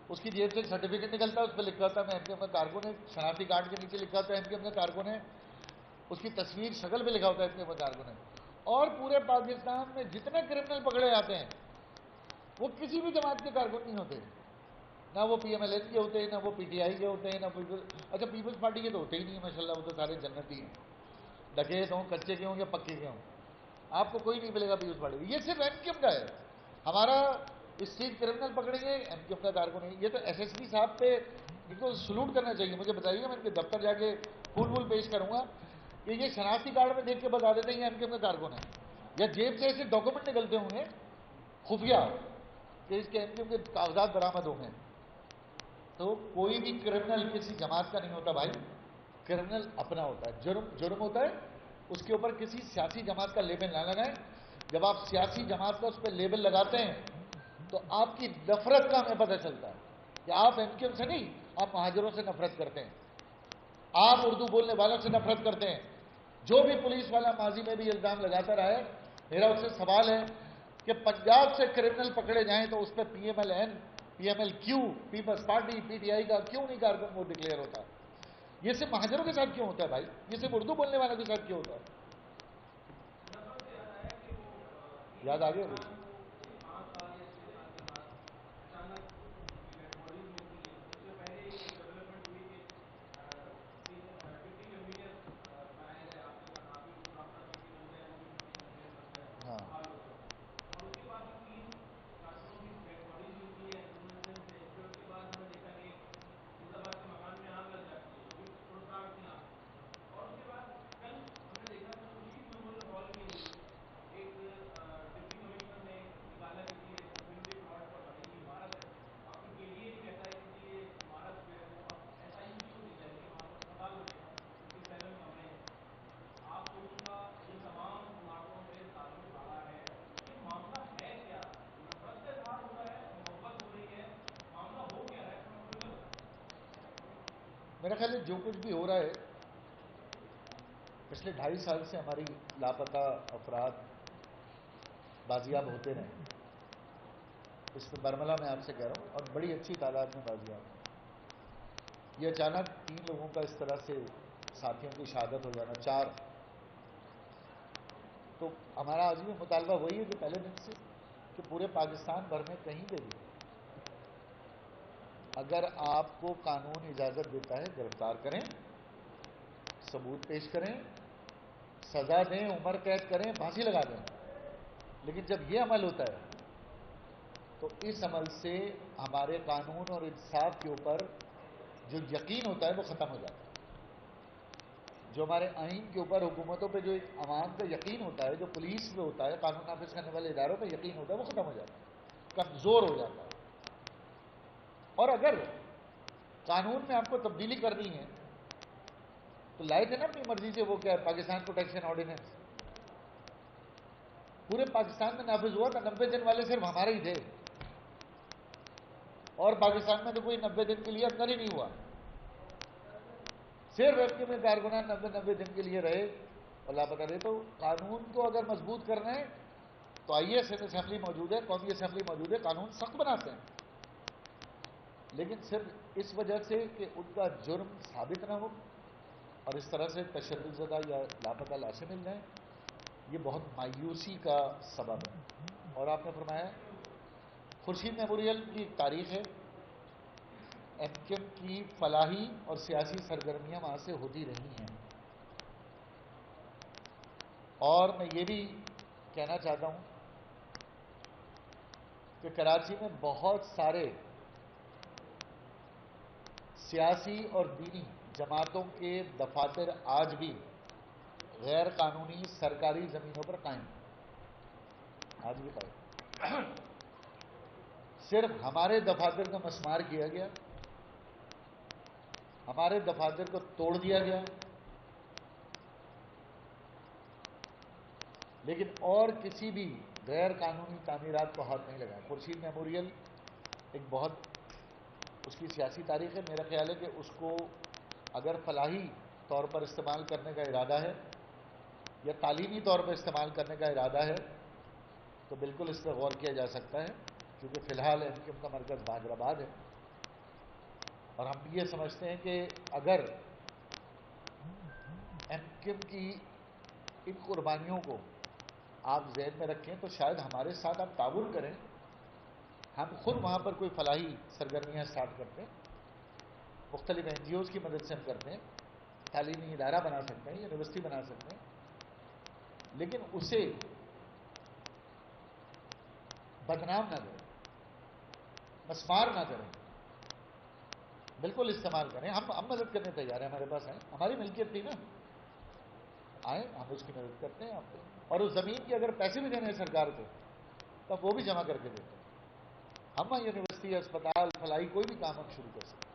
Speaker 1: اس کی جیب سے ایک سرٹیفکیٹ نکلتا ہے، اس پہ لکھا ہوتا ہے میں MKM کا کارکن ہے، شناختی کارڈ کے نیچے لکھا ہوتا ہے MKM کا کارکن ہے، اس کی تصویر شکل پہ لکھا ہوتا ہے MKM کا کارکن ہے، اور پورے پاکستان میں جتنے کرمنل پکڑے جاتے ہیں وہ کسی بھی جماعت کے کارکن نہیں ہوتے، نہ وہ PMLN کے ہوتے ہیں، نہ وہ PTI کے ہوتے ہیں، نہ اچھا پیپلز پارٹی کے تو ہوتے ہی نہیں ہیں ماشاءاللہ، وہ تو سارے جنتی ہیں، ڈکیت ہوں، کچے کے ہوں یا پکے کے ہوں، آپ کو کوئی نہیں ملے گا پیپلز پارٹی۔ یہ صرف MKM کا ہے، ہمارا اسٹریٹ کرمنل پکڑیں گے MKM کا کارکن ہے۔ یہ تو SSP صاحب پہ ان کو سلوٹ کرنا چاہیے، مجھے بتائیے گا، میں ان کے دفتر جا کے پھول پیش کروں گا کہ یہ شناختی کارڈ میں دیکھ کے بتا دیتے ہیں یہ MKM کا کارکن ہے، یا جیب سے ایسے ڈاکومنٹ نکلتے ہوں گے خفیہ کہ اس کے MKM کے کاغذات برآمد ہوں گے۔ تو کوئی بھی کرمنل کسی جماعت کا نہیں ہوتا بھائی، کرمنل اپنا ہوتا ہے، جرم ہوتا ہے، اس کے اوپر کسی سیاسی جماعت کا لیبل نہ لگائیں۔ جب آپ سیاسی جماعت کا اس پہ لیبل لگاتے ہیں تو آپ کی نفرت کا ہمیں پتہ چلتا ہے کہ آپ MKM سے نہیں، آپ مہاجروں سے نفرت کرتے ہیں، آپ اردو بولنے والوں سے نفرت کرتے ہیں۔ جو بھی پولیس والا ماضی میں بھی الزام لگاتا رہا ہے، میرا اس سے سوال ہے کہ پنجاب سے کرمنل پکڑے جائیں تو اس پہ PMLN، PMLQ، Peoples Party, PTI کا کیوں نہیں کارکن وہ ڈکلیئر ہوتا؟ یہ صرف مہاجروں کے ساتھ کیوں ہوتا ہے بھائی؟ یہ صرف اردو بولنے والوں کے ساتھ کیوں ہوتا ہے؟ یاد آ گیا کچھ؟ ہاں میرا خیال ہے جو کچھ بھی ہو رہا ہے پچھلے 2.5 سال سے ہماری لاپتہ افراد بازیاب ہوتے رہے، اس میں برملہ میں آپ سے کہہ رہا ہوں، اور بڑی اچھی تعداد میں بازیاب، یہ اچانک 3 لوگوں کا اس طرح سے ساتھیوں کی شہادت ہو جانا، 4، تو ہمارا عزم مطالبہ وہی ہے کہ پہلے دن سے کہ پورے پاکستان بھر میں کہیں پہ بھی اگر آپ کو قانون اجازت دیتا ہے گرفتار کریں، ثبوت پیش کریں، سزا دیں، عمر قید کریں، پھانسی لگا دیں، لیکن جب یہ عمل ہوتا ہے تو اس عمل سے ہمارے قانون اور انصاف کے اوپر جو یقین ہوتا ہے وہ ختم ہو جاتا ہے، جو ہمارے آئین کے اوپر حکومتوں پہ جو ایک عوام کا یقین ہوتا ہے، جو پولیس پہ ہوتا ہے، قانون نافذ کرنے والے اداروں پہ یقین ہوتا ہے، وہ ختم ہو جاتا ہے، کمزور ہو جاتا ہے۔ اور اگر قانون میں آپ کو تبدیلی کرنی ہے تو لائے تھے نا اپنی مرضی سے، وہ کیا ہے، پاکستان پروٹیکشن آرڈیننس، پورے پاکستان میں نافذ ہوا تھا، 90 دن والے صرف ہمارے ہی تھے، اور پاکستان میں تو کوئی 90 دن کے لیے اندر ہی نہیں ہوا، صرف ایف میں کارکنان 90 دن کے لیے رہے اور لاپتہ رہے۔ تو قانون کو اگر مضبوط کرنا ہے تو آئیے، سینٹ اسمبلی موجود ہے، قومی اسمبلی موجود ہے، قانون سخت بناتے ہیں، لیکن صرف اس وجہ سے کہ ان کا جرم ثابت نہ ہو اور اس طرح سے تشدد زدہ یا لاپتہ لاشیں مل جائیں، یہ بہت مایوسی کا سبب ہے۔ اور آپ نے فرمایا خورشید میموریل کی ایک تاریخ ہے، ایم کیو ایم کی فلاحی اور سیاسی سرگرمیاں وہاں سے ہوتی رہی ہیں، اور میں یہ بھی کہنا چاہتا ہوں کہ کراچی میں بہت سارے سیاسی اور دینی جماعتوں کے دفاتر آج بھی غیر قانونی سرکاری زمینوں پر قائم ہیں، آج بھی قائم، صرف ہمارے دفاتر کا مسمار کیا گیا، ہمارے دفاتر کو توڑ دیا گیا، لیکن اور کسی بھی غیر قانونی تعمیرات کو ہاتھ نہیں لگایا۔ خورشید میموریل ایک بہت اس کی سیاسی تاریخ ہے، میرا خیال ہے کہ اس کو اگر فلاحی طور پر استعمال کرنے کا ارادہ ہے یا تعلیمی طور پر استعمال کرنے کا ارادہ ہے تو بالکل اس پہ غور کیا جا سکتا ہے، کیونکہ فی الحال ایم کیو ایم کا مرکز بہادرآباد ہے، اور ہم یہ سمجھتے ہیں کہ اگر ایم کیو ایم کی ان قربانیوں کو آپ ذہن میں رکھیں تو شاید ہمارے ساتھ آپ تعاون کریں، ہم خود وہاں پر کوئی فلاحی سرگرمیاں اسٹارٹ کرتے ہیں، مختلف این جی اوز کی مدد سے ہم کرتے ہیں، تعلیمی ادارہ بنا سکتے ہیں، یونیورسٹی بنا سکتے ہیں، لیکن اسے بدنام نہ کریں، مسمار نہ کریں، بالکل استعمال کریں۔ ہم مدد کرنے تیار ہیں، ہمارے پاس آئیں، ہماری ملکیت تھی نا، آئیں، ہم اس کی مدد کرتے ہیں آپ کو، اور اس زمین کے اگر پیسے بھی دینے ہیں سرکار کو تو وہ بھی جمع کر کے دیتے ہیں، ہم یونیورسٹی، اسپتال، فلاحی کوئی بھی کام ہم شروع کر سکتے ہیں۔